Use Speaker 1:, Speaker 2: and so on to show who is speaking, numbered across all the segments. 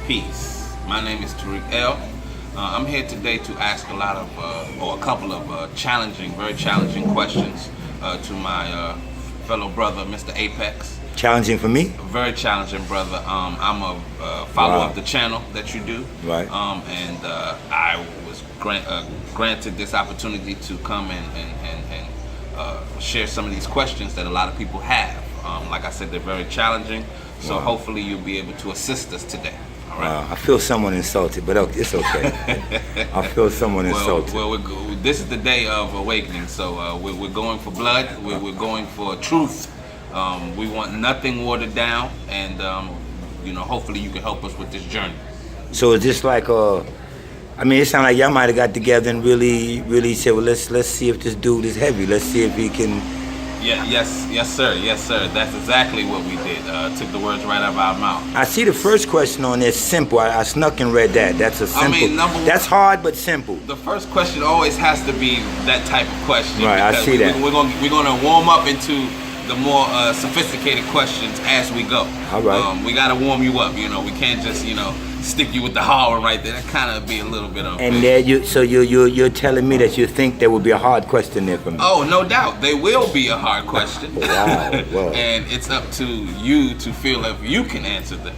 Speaker 1: Peace. My name is Tariq L. I'm here today to ask a lot of, or a couple of very challenging questions to my fellow brother, Mr. Apex.
Speaker 2: Challenging for me?
Speaker 1: Very challenging, brother. I'm a follower of the channel that you do.
Speaker 2: Right.
Speaker 1: And I was granted this opportunity to come and share some of these questions that a lot of people have. Like I said, they're very challenging. So hopefully you'll be able to assist us today. All right.
Speaker 2: I feel someone insulted, but it's okay. I feel someone insulted.
Speaker 1: Well, this is the day of awakening, so we're going for blood. We're going for truth. We want nothing watered down, and hopefully you can help us with this journey.
Speaker 2: So it's just like it sounds like y'all might have got together and really said, well, let's see if this dude is heavy. Let's see if he can.
Speaker 1: Yeah, yes, sir. That's exactly what we did. Took the words right out of our mouth.
Speaker 2: I see the first question on there simple. I snuck and read that. That's a simple. That's hard but simple.
Speaker 1: The first question always has to be that type of question.
Speaker 2: Right, I see that.
Speaker 1: We're gonna warm up into the more sophisticated questions as we go.
Speaker 2: All right.
Speaker 1: We gotta warm you up. We can't just stick you with the hard one right there. That kind of be a little bit unfair.
Speaker 2: And there you're telling me that you think there would be a hard question there for me?
Speaker 1: Oh, no doubt. There will be a hard question.
Speaker 2: Wow.
Speaker 1: And it's up to you to feel if you can answer them.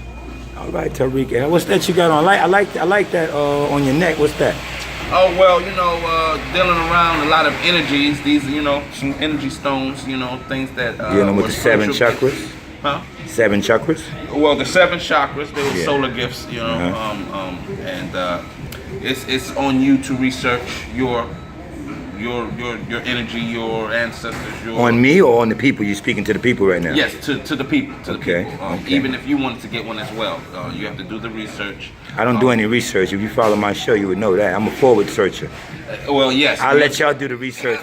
Speaker 2: All right, Tariq. What's that you got on? I like that on your neck. What's that?
Speaker 1: Oh, well, dealing around a lot of energies. These, some energy stones, things that
Speaker 2: dealing with the 7 chakras.
Speaker 1: Huh?
Speaker 2: 7 chakras?
Speaker 1: Well, the 7 chakras, they were solar gifts, and it's on you to research your energy, your ancestors.
Speaker 2: On me or on the people? You're speaking to the people right now?
Speaker 1: Yes, to the people.
Speaker 2: Okay.
Speaker 1: Even if you wanted to get one as well, you have to do the research.
Speaker 2: I don't do any research. If you follow my show, you would know that. I'm a forward searcher.
Speaker 1: Well, yes.
Speaker 2: I'll let y'all do the research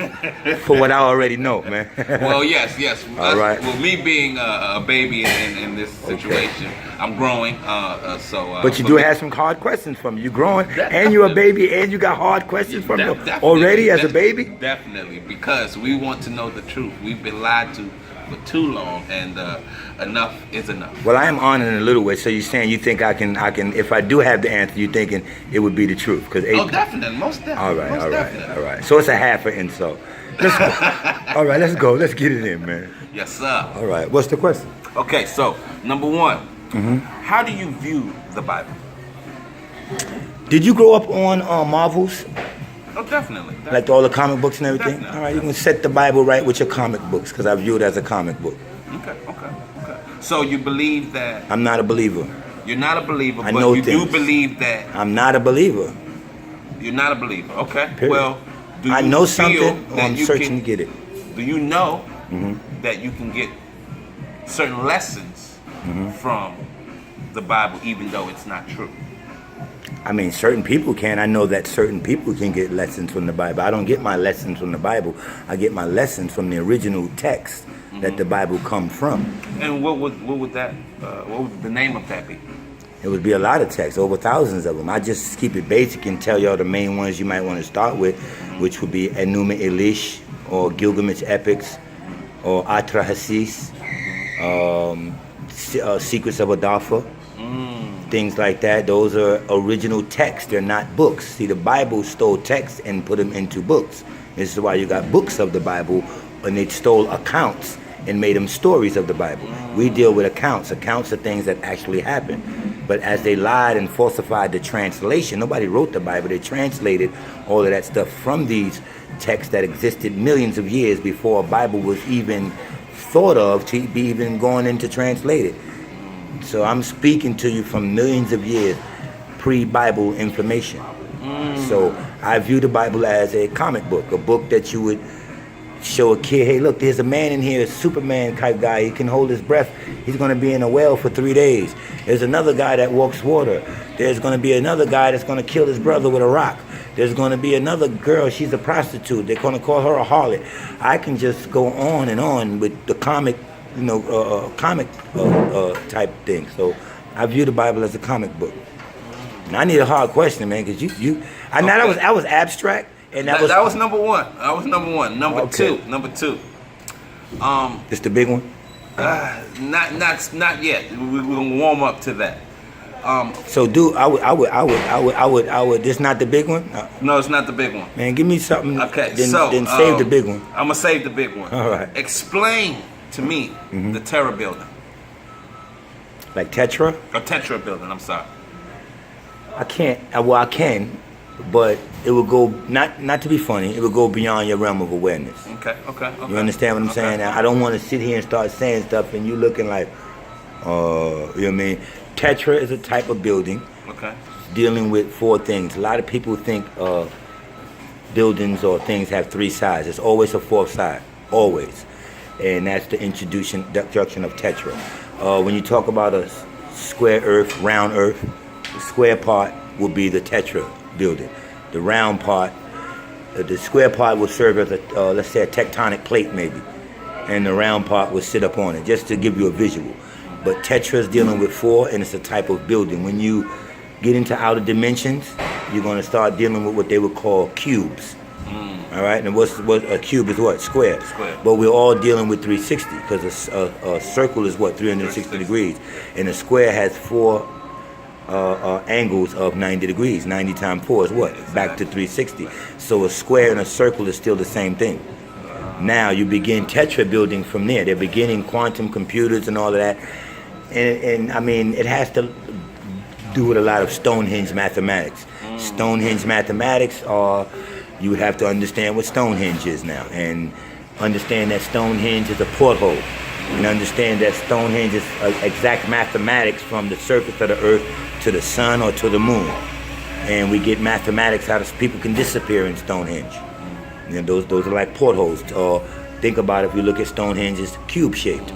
Speaker 2: for what I already know, man.
Speaker 1: Well, yes.
Speaker 2: All right.
Speaker 1: Well, me being a baby in this situation, I'm growing.
Speaker 2: But you do have some hard questions from me. You're growing, and you're a baby, and you got hard questions from me already as a baby?
Speaker 1: Definitely, because we want to know the truth. We've been lied to for too long, and enough is enough.
Speaker 2: Well, I am on in a little way. So you're saying you think I can? If I do have the answer, you're thinking it would be the truth?
Speaker 1: Definitely, most definitely.
Speaker 2: All right. So it's a half an insult. Let's go. All right, let's go. Let's get it in, man.
Speaker 1: Yes, sir.
Speaker 2: All right. What's the question?
Speaker 1: Okay, so number one, how do you view the Bible?
Speaker 2: Did you grow up on Marvels?
Speaker 1: Oh, definitely.
Speaker 2: Like all the comic books and everything?
Speaker 1: Definitely.
Speaker 2: All right, you can set the Bible right with your comic books, because I view it as a comic book.
Speaker 1: Okay. So you believe that...
Speaker 2: I'm not a believer.
Speaker 1: You're not a believer,
Speaker 2: I
Speaker 1: but
Speaker 2: know
Speaker 1: you
Speaker 2: things.
Speaker 1: do believe that...
Speaker 2: I'm not a believer.
Speaker 1: You're not a believer, okay.
Speaker 2: Period.
Speaker 1: Well, do you
Speaker 2: I know
Speaker 1: feel
Speaker 2: something,
Speaker 1: that
Speaker 2: I'm
Speaker 1: you
Speaker 2: searching
Speaker 1: can,
Speaker 2: to get it.
Speaker 1: Do you know that you can get certain lessons from the Bible, even though it's not true?
Speaker 2: I mean, certain people can. I know that certain people can get lessons from the Bible. I don't get my lessons from the Bible. I get my lessons from the original text that the Bible comes from.
Speaker 1: And what would the name of that be?
Speaker 2: It would be a lot of texts, over thousands of them. I just keep it basic and tell y'all the main ones you might want to start with, which would be Enuma Elish, or Gilgamesh Epics, or Atra Hasis, Secrets of Adolpha. Things like that. Those are original texts. They're not books. See, the Bible stole texts and put them into books. This is why you got books of the Bible, and they stole accounts and made them stories of the Bible. We deal with accounts. Accounts are things that actually happened. But as they lied and falsified the translation, nobody wrote the Bible. They translated all of that stuff from these texts that existed millions of years before a Bible was even thought of to be even going into translated. So I'm speaking to you from millions of years pre-Bible information. So I view the Bible as a comic book, a book that you would show a kid, hey, look, there's a man in here, a Superman type guy. He can hold his breath. He's going to be in a well for 3 days. There's another guy that walks water. There's going to be another guy that's going to kill his brother with a rock. There's going to be another girl, she's a prostitute. They're going to call her a harlot. I can just go on and on with the comic type thing. So I view the Bible as a comic book. And I need a hard question, man, because that was abstract, and that
Speaker 1: was number one. That was number one. Number two.
Speaker 2: It's the big one.
Speaker 1: Not yet. We're gonna warm up to that.
Speaker 2: So I would. This not the big one.
Speaker 1: No, it's not the big one.
Speaker 2: Man, give me something.
Speaker 1: Okay,
Speaker 2: then save the big one.
Speaker 1: I'm gonna save the big one.
Speaker 2: All right.
Speaker 1: Explain to me the Terra building.
Speaker 2: Like Tetra?
Speaker 1: Or Tetra building. I'm sorry.
Speaker 2: I can't. Well, I can, but it would go not to be funny. It would go beyond your realm of awareness.
Speaker 1: Okay.
Speaker 2: You understand what I'm saying? Now, I don't want to sit here and start saying stuff and you looking like, you know what I mean? Tetra is a type of building.
Speaker 1: Okay.
Speaker 2: Dealing with 4 things. A lot of people think buildings or things have 3 sides. There's always a 4th side, always, and that's the introduction of Tetra. When you talk about a square Earth, round Earth, the square part will be the Tetra building. The round part, the square part will serve as a let's say a tectonic plate maybe, and the round part will sit up on it, just to give you a visual. But Tetra is dealing with 4, and it's a type of building. When you get into outer dimensions, you're going to start dealing with what they would call cubes. All right, and what a cube is what? Square. But we're all dealing with 360 because a circle is what? 360 degrees, and a square has 4 angles of 90 degrees. 90 times 4 is what? Back to 360. So a square and a circle is still the same thing. Now you begin Tetra building from there. They're beginning quantum computers and all of that. And I mean, it has to do with a lot of Stonehenge mathematics. Stonehenge mathematics are, you would have to understand what Stonehenge is now, and understand that Stonehenge is a porthole, and understand that Stonehenge is exact mathematics from the surface of the earth to the sun or to the moon. And we get mathematics out of, people can disappear in Stonehenge. You know, those are like portholes. Or think about it, if you look at Stonehenge, it's cube-shaped.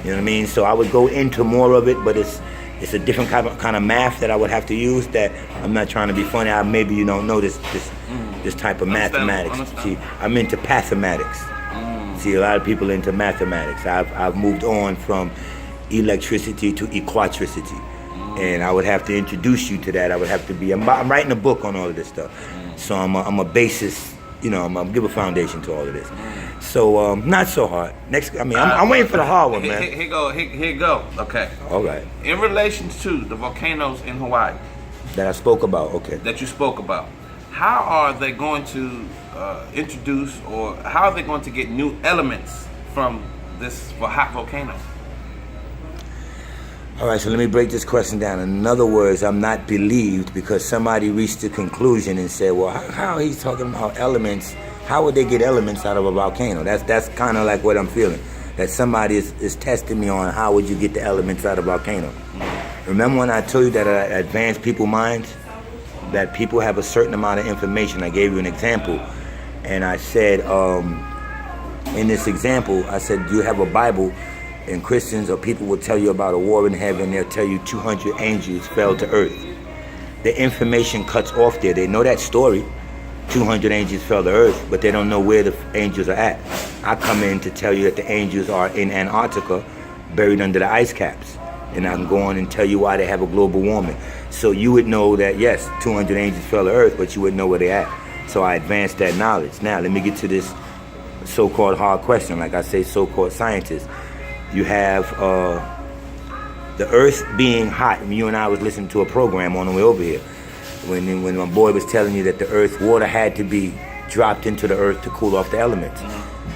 Speaker 2: You know what I mean? So I would go into more of it, but it's a different kind of math that I would have to use. That I'm not trying to be funny. Maybe you don't know this type of mathematics. See, I'm into pathematics. See, a lot of people are into mathematics. I've moved on from electricity to equatricity, and I would have to introduce you to that. I would have to be. I'm writing a book on all of this stuff, so I'm a basis. You know, I'm gonna give a foundation to all of this. So not so hard. Next, I mean, I'm waiting for the hard one, man.
Speaker 1: Here you go. Okay.
Speaker 2: All right.
Speaker 1: In relation to the volcanoes in Hawaii
Speaker 2: That I spoke about. Okay.
Speaker 1: that you spoke about, how are they going to introduce, or how are they going to get new elements from this hot volcano?
Speaker 2: All right, so let me break this question down. In other words, I'm not believed because somebody reached a conclusion and said, well, how he's talking about elements, how would they get elements out of a volcano? That's kind of like what I'm feeling, that somebody is testing me on how would you get the elements out of a volcano. Remember when I told you that advanced people minds, that people have a certain amount of information? I gave you an example, and I said, in this example, I said, do you have a Bible? And Christians or people will tell you about a war in heaven. They'll tell you 200 angels fell to earth. The information cuts off there. They know that story, 200 angels fell to earth, but they don't know where the angels are at. I come in to tell you that the angels are in Antarctica, buried under the ice caps. And I can go on and tell you why they have a global warming. So you would know that, yes, 200 angels fell to earth, but you wouldn't know where they're at. So I advanced that knowledge. Now, let me get to this so-called hard question, like I say, so-called scientists. You have the earth being hot. I mean, you and I was listening to a program on the way over here when my boy was telling you that the earth water had to be dropped into the earth to cool off the elements.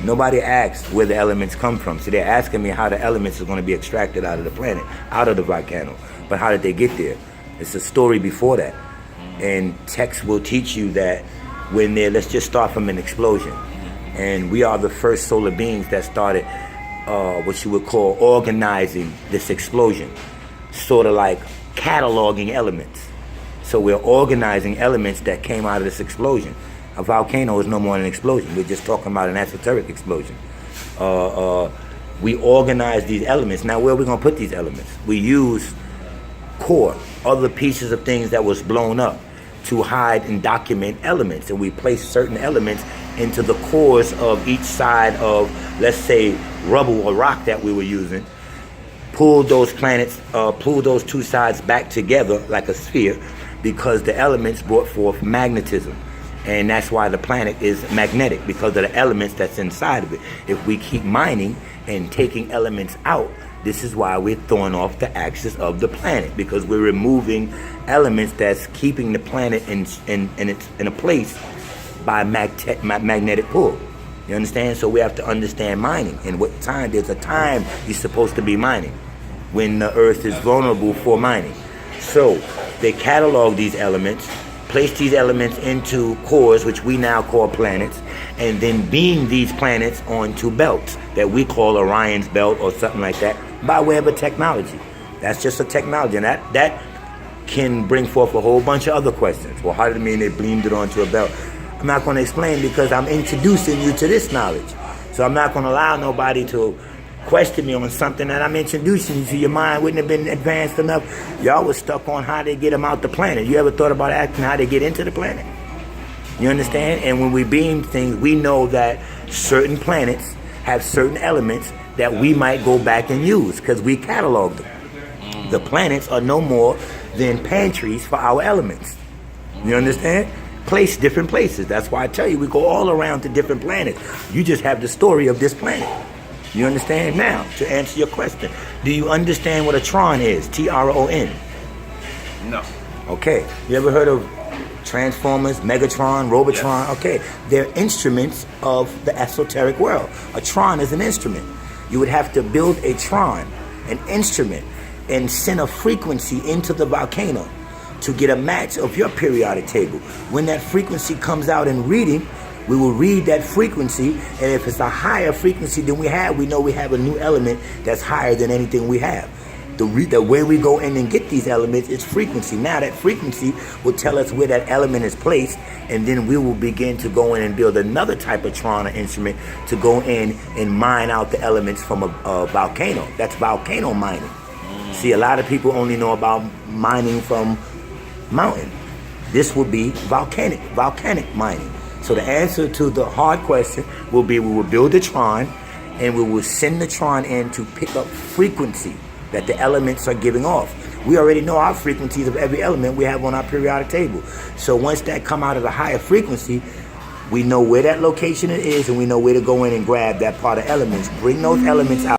Speaker 2: Nobody asks where the elements come from. So they're asking me how the elements are going to be extracted out of the planet, out of the volcano. But how did they get there? It's a story before that. And text will teach you that when let's just start from an explosion. And we are the first solar beings that started what you would call organizing this explosion, sort of like cataloging elements. So we're organizing elements that came out of this explosion. A volcano is no more than an explosion. We're just talking about an esoteric explosion. We organize these elements. Now, where are we going to put these elements? We use core, other pieces of things that was blown up, to hide and document elements. And we place certain elements into the cores of each side of, let's say, rubble or rock that we were using, pull those two sides back together like a sphere, because the elements brought forth magnetism. And that's why the planet is magnetic, because of the elements that's inside of it. If we keep mining and taking elements out, This is why we're throwing off the axis of the planet, because we're removing elements that's keeping the planet in a place by magnetic pull. You understand? So we have to understand mining and what time. There's a time you're supposed to be mining when the earth is vulnerable for mining. So they catalog these elements, place these elements into cores, which we now call planets, and then beam these planets onto belts that we call Orion's belt or something like that by way of a technology. That's just a technology, and that can bring forth a whole bunch of other questions. Well, how did it mean they beamed it onto a belt? I'm not going to explain, because I'm introducing you to this knowledge. So I'm not going to allow nobody to question me on something that I'm introducing you to. Your mind wouldn't have been advanced enough. Y'all was stuck on how they get them out the planet. You ever thought about asking how they get into the planet? You understand? And when we beam things, we know that certain planets have certain elements that we might go back and use because we catalog them. The planets are no more than pantries for our elements. You understand? Different places. That's why I tell you, we go all around to different planets. You just have the story of this planet. You understand? Now, to answer your question, do you understand what a tron is? Tron.
Speaker 1: No.
Speaker 2: Okay. You ever heard of Transformers, Megatron, Robotron?
Speaker 1: Yes.
Speaker 2: Okay. They're instruments of the esoteric world. A tron is an instrument. You would have to build a tron, an instrument, and send a frequency into the volcano to get a match of your periodic table. When that frequency comes out in reading, we will read that frequency, and if it's a higher frequency than we have, we know we have a new element that's higher than anything we have. The way we go in and get these elements is frequency. Now that frequency will tell us where that element is placed, and then we will begin to go in and build another type of tron or instrument to go in and mine out the elements from a volcano. That's volcano mining. See, a lot of people only know about mining from mountain. This will be volcanic mining. So the answer to the hard question will be, we will build a tron, and we will send the tron in to pick up frequency that the elements are giving off. We already know our frequencies of every element we have on our periodic table. So once that come out of a higher frequency, we know where that location is, and we know where to go in and grab that part of elements, bring those elements out.